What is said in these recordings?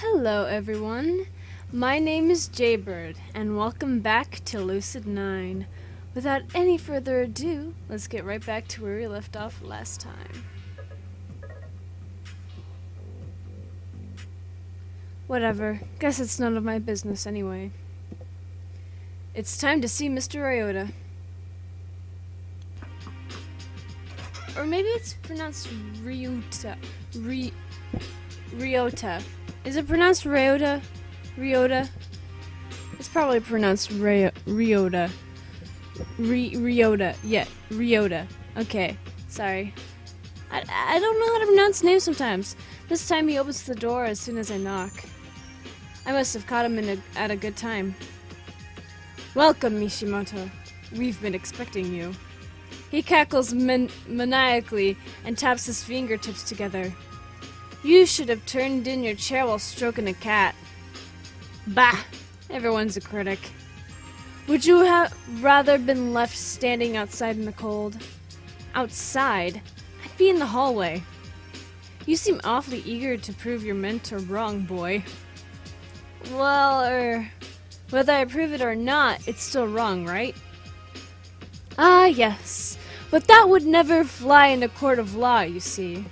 Hello everyone, my name is Jaybird and welcome back to Lucid9. Without any further ado, let's get right back to where we left off last time. Whatever, guess it's none of my business anyway. It's time to see Mr. Ryota. Or maybe it's pronounced Ryota. Ryota. Is it pronounced Ryota? Ryota? It's probably pronounced Ryota. Ryota. Yeah, Ryota. Okay, sorry. I don't know how to pronounce names sometimes. This time he opens the door as soon as I knock. I must have caught him at a good time. Welcome, Mishimoto. We've been expecting you. He cackles maniacally and taps his fingertips together. You should have turned in your chair while stroking a cat. Bah! Everyone's a critic. Would you have rather been left standing outside in the cold? Outside? I'd be in the hallway. You seem awfully eager to prove your mentor wrong, boy. Well, whether I prove it or not, it's still wrong, right? Ah, yes. But that would never fly in a court of law, you see.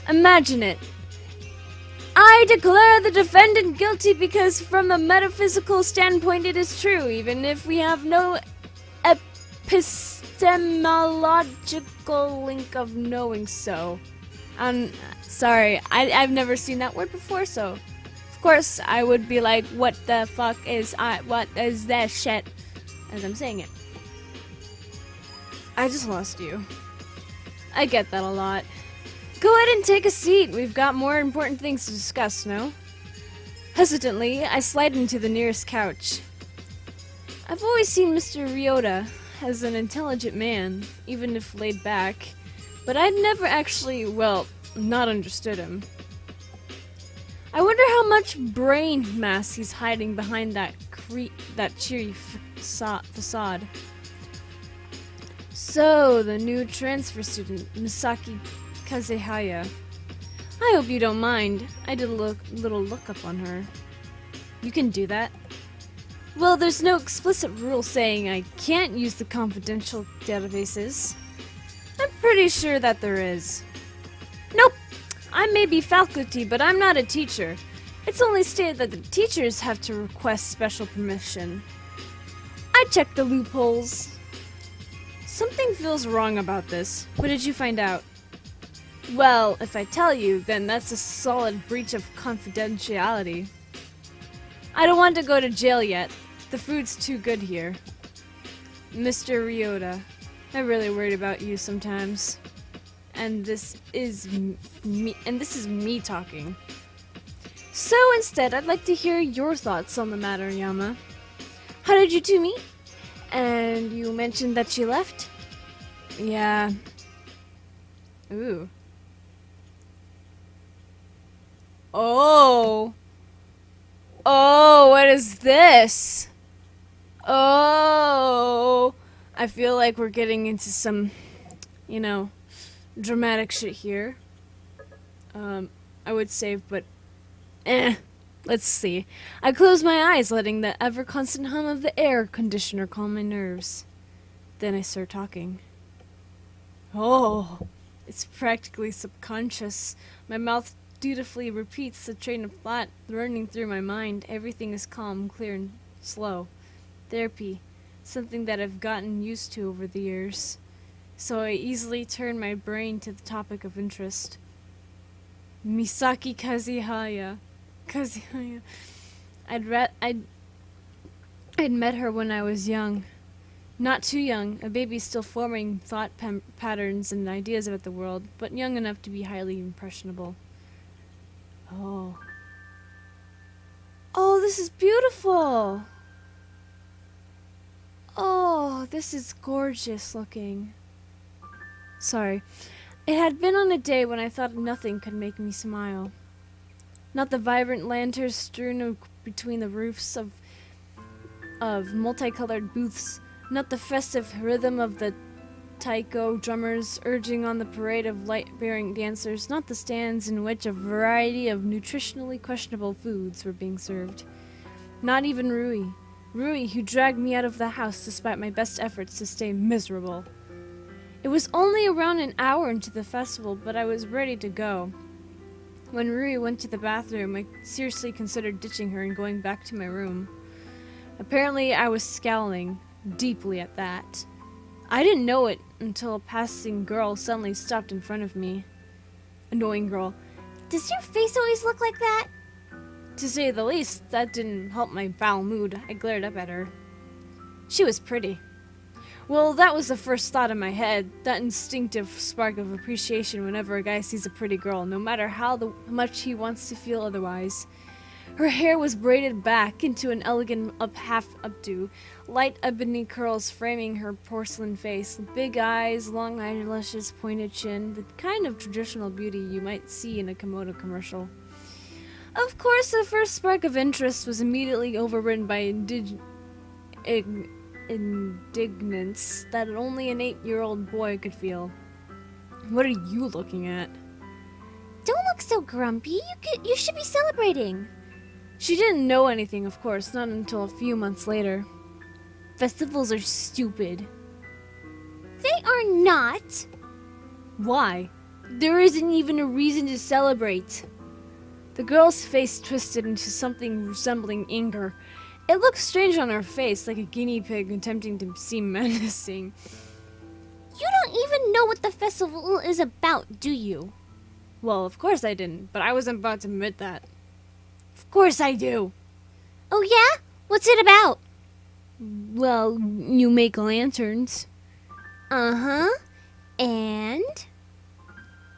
Imagine it. I declare the defendant guilty because from a metaphysical standpoint it is true, even if we have no epistemological link of knowing so. Sorry, I've never seen that word before, so of course I would be like, what the fuck is what is that shit, as I'm saying it. I just lost you. I get that a lot. Go ahead and take a seat. We've got more important things to discuss, no? Hesitantly, I slide into the nearest couch. I've always seen Mr. Ryota as an intelligent man, even if laid back, but I'd never actually, well, not understood him. I wonder how much brain mass he's hiding behind that cheery facade. So, the new transfer student, Misaki Kazehaya. I hope you don't mind. I did a little lookup on her. You can do that? Well, there's no explicit rule saying I can't use the confidential databases. I'm pretty sure that there is. Nope. I may be faculty, but I'm not a teacher. It's only stated that the teachers have to request special permission. I checked the loopholes. Something feels wrong about this. What did you find out? Well, if I tell you, then that's a solid breach of confidentiality. I don't want to go to jail yet. The food's too good here. Mr. Ryota, I'm really worried about you sometimes. And this is me talking. So instead, I'd like to hear your thoughts on the matter, Yama. How did you two meet? And you mentioned that she left? Yeah. Ooh. Oh. Oh, what is this? Oh. I feel like we're getting into some, dramatic shit here. I would save, but let's see. I close my eyes, letting the ever-constant hum of the air conditioner calm my nerves. Then I start talking. Oh, it's practically subconscious. My mouth dutifully repeats the train of thought running through my mind. Everything is calm, clear, and slow. Therapy, something that I've gotten used to over the years. So I easily turn my brain to the topic of interest. Misaki Kazehaya. I'd met her when I was young. Not too young, a baby still forming thought patterns and ideas about the world, but young enough to be highly impressionable. Oh. Oh, this is beautiful! Oh, this is gorgeous looking. Sorry. It had been on a day when I thought nothing could make me smile. Not the vibrant lanterns strewn between the roofs of multicolored booths. Not the festive rhythm of the taiko drummers urging on the parade of light-bearing dancers, not the stands in which a variety of nutritionally questionable foods were being served. Not even Rui. Rui, who dragged me out of the house despite my best efforts to stay miserable. It was only around an hour into the festival, but I was ready to go. When Rui went to the bathroom, I seriously considered ditching her and going back to my room. Apparently, I was scowling deeply at that. I didn't know it until a passing girl suddenly stopped in front of me. Annoying girl. Does your face always look like that? To say the least, that didn't help my foul mood. I glared up at her. She was pretty. Well, that was the first thought in my head, that instinctive spark of appreciation whenever a guy sees a pretty girl, no matter how much he wants to feel otherwise. Her hair was braided back into an elegant half updo, light ebony curls framing her porcelain face, big eyes, long eyelashes, pointed chin, the kind of traditional beauty you might see in a Komodo commercial. Of course, the first spark of interest was immediately overridden by indignance that only an 8-year-old boy could feel. What are you looking at? Don't look so grumpy. You should be celebrating. She didn't know anything, of course, not until a few months later. Festivals are stupid. They are not. Why? There isn't even a reason to celebrate. The girl's face twisted into something resembling anger. It looked strange on her face, like a guinea pig attempting to seem menacing. You don't even know what the festival is about, do you? Well, of course I didn't, but I wasn't about to admit that. Of course I do. Oh yeah? What's it about? Well, you make lanterns. Uh-huh. And?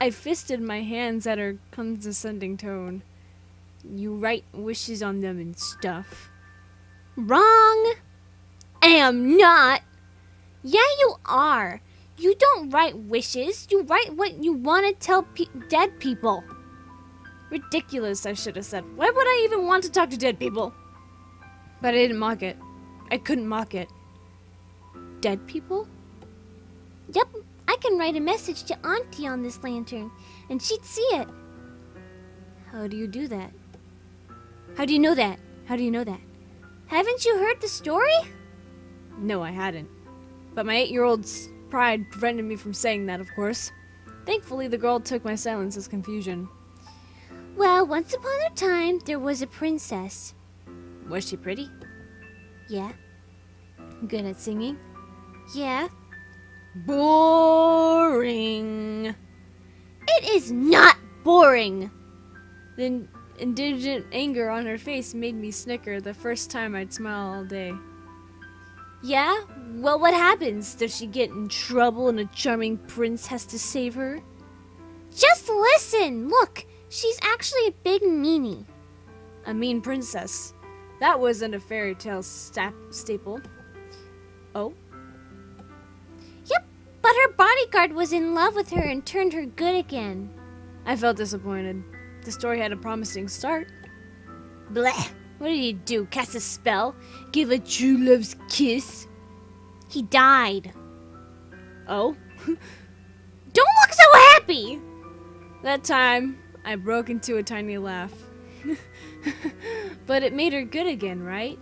I fisted my hands at her condescending tone. You write wishes on them and stuff. Wrong. I am not. Yeah, you are. You don't write wishes. You write what you want to tell dead people. Ridiculous, I should have said. Why would I even want to talk to dead people? But I didn't mock it. I couldn't mock it. Dead people? Yep, I can write a message to Auntie on this lantern, and she'd see it. How do you do that? How do you know that? How do you know that? Haven't you heard the story? No, I hadn't. But my 8-year-old's pride prevented me from saying that, of course. Thankfully, the girl took my silence as confusion. Well, once upon a time, there was a princess. Was she pretty? Yeah. Good at singing? Yeah. Boring. It is not boring. The indignant anger on her face made me snicker the first time I'd smile all day. Yeah? Well, what happens? Does she get in trouble and a charming prince has to save her? Just listen! Look! She's actually a big meanie. A mean princess. That wasn't a fairy tale staple. Oh? Yep, but her bodyguard was in love with her and turned her good again. I felt disappointed. The story had a promising start. Blech! What did he do? Cast a spell? Give a true love's kiss? He died. Oh? Don't look so happy! That time, I broke into a tiny laugh. But it made her good again, right?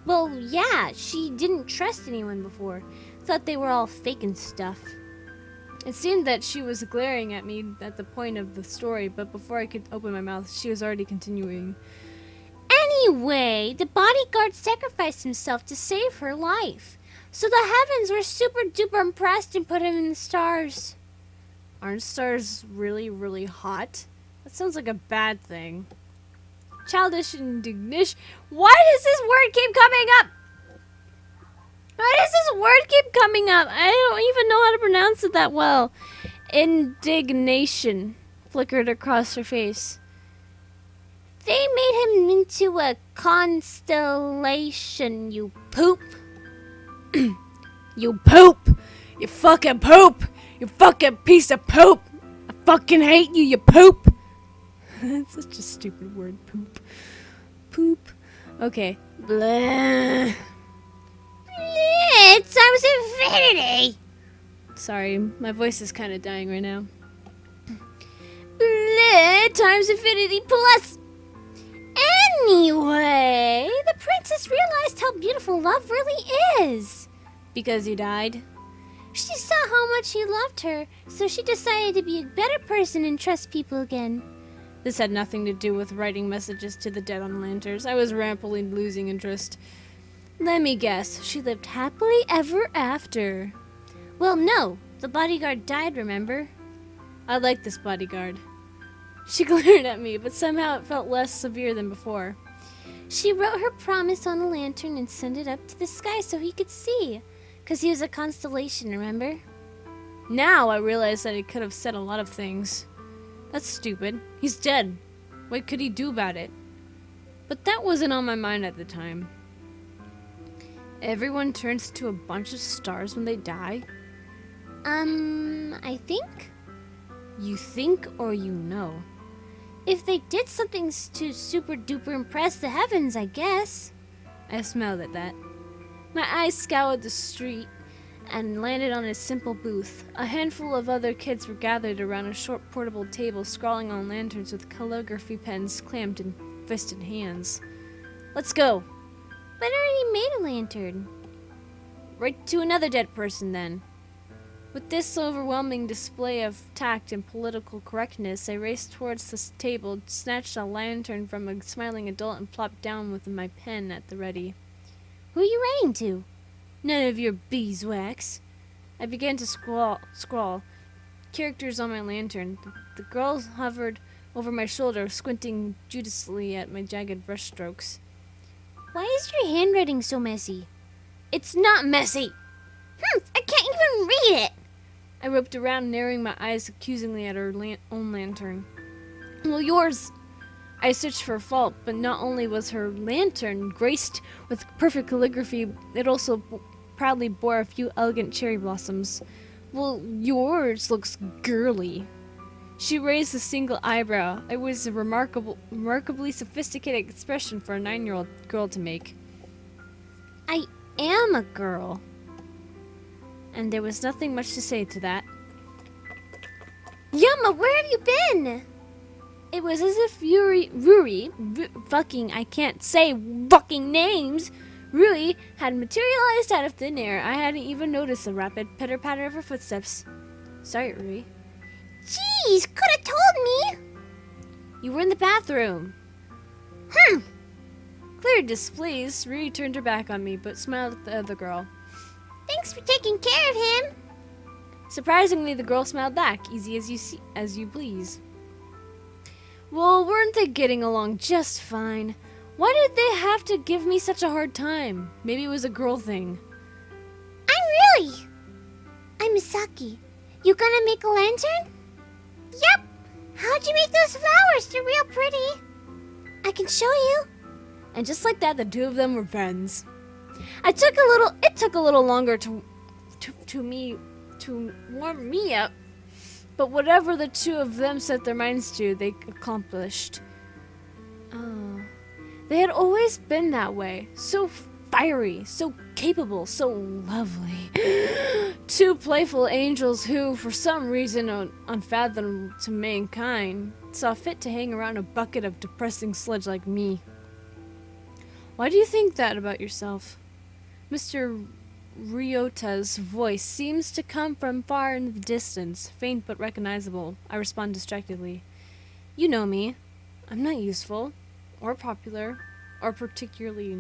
Well, yeah, she didn't trust anyone before. Thought they were all fake and stuff. It seemed that she was glaring at me at the point of the story, but before I could open my mouth, she was already continuing. Anyway, the bodyguard sacrificed himself to save her life. So the heavens were super duper impressed and put him in the stars. Aren't stars really, really hot? That sounds like a bad thing. Childish indignation. Why does this word keep coming up? Why does this word keep coming up? I don't even know how to pronounce it that well. Indignation flickered across her face. They made him into a constellation, you poop. You poop! You fucking poop! You fucking piece of poop! I fucking hate you, you poop! That's such a stupid word, poop. Poop. Okay. Blah. It sounds infinity. Sorry, my voice is kind of dying right now. Times infinity plus. Anyway, the princess realized how beautiful love really is. Because he died? She saw how much he loved her, so she decided to be a better person and trust people again. This had nothing to do with writing messages to the dead on lanterns. I was rapidly losing interest. Let me guess, she lived happily ever after. Well, no. The bodyguard died, remember? I like this bodyguard. She glared at me, but somehow it felt less severe than before. She wrote her promise on a lantern and sent it up to the sky so he could see. 'Cause he was a constellation, remember? Now I realize that he could have said a lot of things. That's stupid. He's dead. What could he do about it? But that wasn't on my mind at the time. Everyone turns to a bunch of stars when they die? I think? You think or you know? If they did something to super duper impress the heavens, I guess. I smiled at that. My eyes scoured the street and landed on a simple booth. A handful of other kids were gathered around a short portable table, scrawling on lanterns with calligraphy pens clamped in fisted hands. Let's go. But I already made a lantern. Right to another dead person, then. With this overwhelming display of tact and political correctness, I raced towards the table, snatched a lantern from a smiling adult, and plopped down with my pen at the ready. Who are you writing to? None of your beeswax. I began to scrawl characters on my lantern. The girl hovered over my shoulder, squinting judiciously at my jagged brushstrokes. Why is your handwriting so messy? It's not messy! I can't even read it! I roped around, narrowing my eyes accusingly at her own lantern. Well, yours... I searched for a fault, but not only was her lantern graced with perfect calligraphy, it also proudly bore a few elegant cherry blossoms. Well, yours looks girly. She raised a single eyebrow. It was a remarkably sophisticated expression for a 9-year-old girl to make. I am a girl. And there was nothing much to say to that. Yama, where have you been? It was as if I can't say fucking names. Rui had materialized out of thin air. I hadn't even noticed the rapid pitter-patter of her footsteps. Sorry, Rui. Jeez, could have told me. You were in the bathroom. Clearly displeased, Rui turned her back on me, but smiled at the other girl. Thanks for taking care of him. Surprisingly, the girl smiled back, easy as you please. Well, weren't they getting along just fine? Why did they have to give me such a hard time? Maybe it was a girl thing. I'm Misaki. You gonna make a lantern? Yep. How'd you make those flowers? They're real pretty. I can show you. And just like that, the two of them were friends. It took a little longer to warm me up, but whatever the two of them set their minds to, they accomplished. Oh, they had always been that way, so fiery, so capable, so lovely. Two playful angels who, for some reason unfathomable to mankind, saw fit to hang around a bucket of depressing sludge like me. Why do you think that about yourself? Mr. Ryota's voice seems to come from far in the distance, faint but recognizable. I respond distractedly. You know me. I'm not useful, or popular, or particularly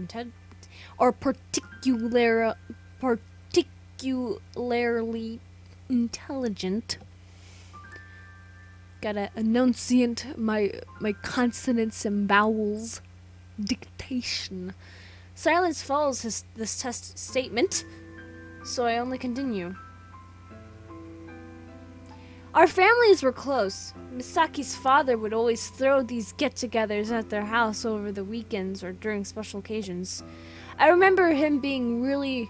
particularly intelligent. Gotta enunciate my consonants and vowels. Dictation. Silence follows this test statement, so I only continue. Our families were close. Misaki's father would always throw these get-togethers at their house over the weekends or during special occasions. I remember him being really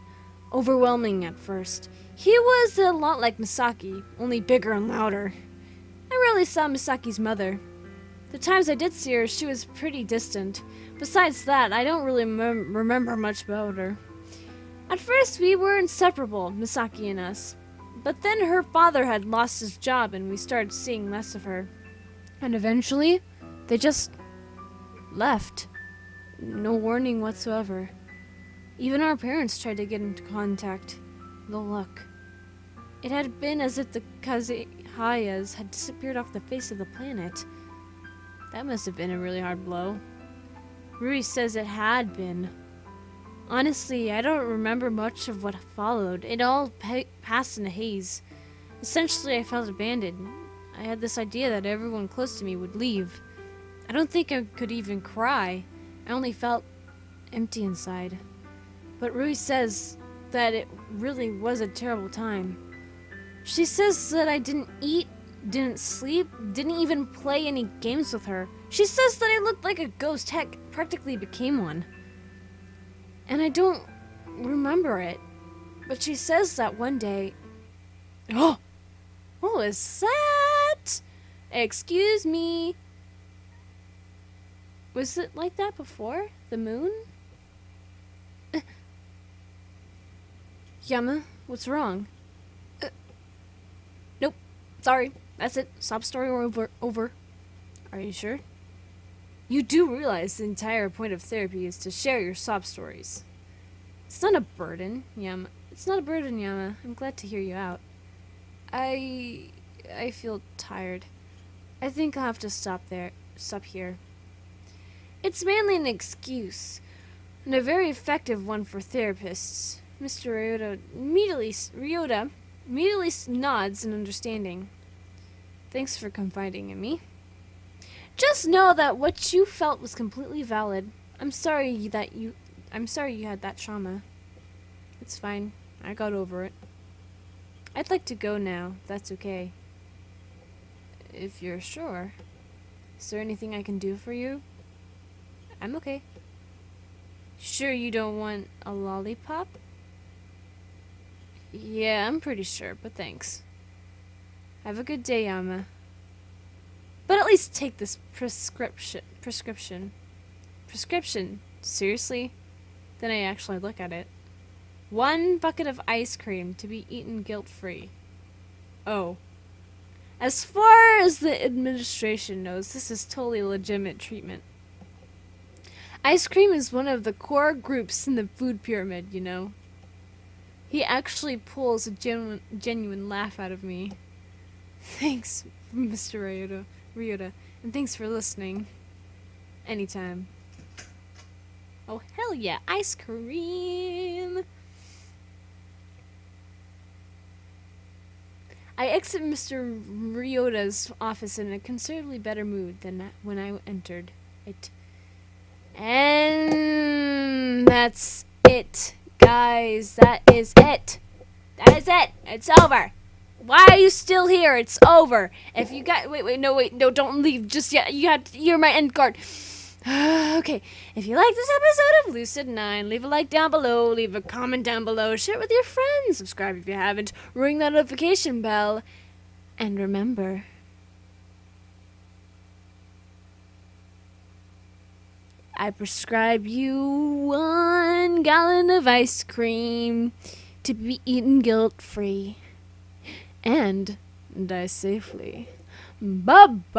overwhelming at first. He was a lot like Misaki, only bigger and louder. I rarely saw Misaki's mother. The times I did see her, she was pretty distant. Besides that, I don't really remember much about her. At first, we were inseparable, Misaki and us. But then her father had lost his job and we started seeing less of her. And eventually, they just left. No warning whatsoever. Even our parents tried to get into contact. No luck. It had been as if the Kazehayas had disappeared off the face of the planet. That must have been a really hard blow. Rui says it had been. Honestly, I don't remember much of what followed. It all passed in a haze. Essentially, I felt abandoned. I had this idea that everyone close to me would leave. I don't think I could even cry. I only felt empty inside. But Rui says that it really was a terrible time. She says that I didn't eat, didn't sleep, didn't even play any games with her. She says that I looked like a ghost, heck, practically became one. And I don't remember it. But she says that one day... Oh! What was that? Excuse me. Was it like that before? The moon? Yama, what's wrong? Nope. Sorry. That's it. Sob story over. Are you sure? You do realize the entire point of therapy is to share your sob stories. It's not a burden, Yama. It's not a burden, Yama. I'm glad to hear you out. I feel tired. I think I'll have to stop here. It's mainly an excuse, and a very effective one for therapists. Mr. Ryota immediately nods in understanding. Thanks for confiding in me. Just know that what you felt was completely valid. I'm sorry you had that trauma. It's fine. I got over it. I'd like to go now, if that's okay. If you're sure. Is there anything I can do for you? I'm okay. Sure you don't want a lollipop? Yeah, I'm pretty sure, but thanks. Have a good day, Yama. But at least take this prescription. Prescription? Seriously? Then I actually look at it. 1 bucket of ice cream to be eaten guilt-free. Oh. As far as the administration knows, this is totally legitimate treatment. Ice cream is one of the core groups in the food pyramid, you know. He actually pulls a genuine laugh out of me. Thanks, Mr. Ryota, and thanks for listening. Anytime. Oh, hell yeah, ice cream! I exit Mr. Ryota's office in a considerably better mood than when I entered it. And that's it, guys. That is it. That is it. It's over. Why are you still here? It's over. If you got no, don't leave just yet. You're my end card. Okay, if you like this episode of Lucid9, leave a like down below, leave a comment down below, share it with your friends, subscribe if you haven't, ring that notification bell, and remember, I prescribe you 1 gallon of ice cream to be eaten guilt-free and die safely. Bye-bye.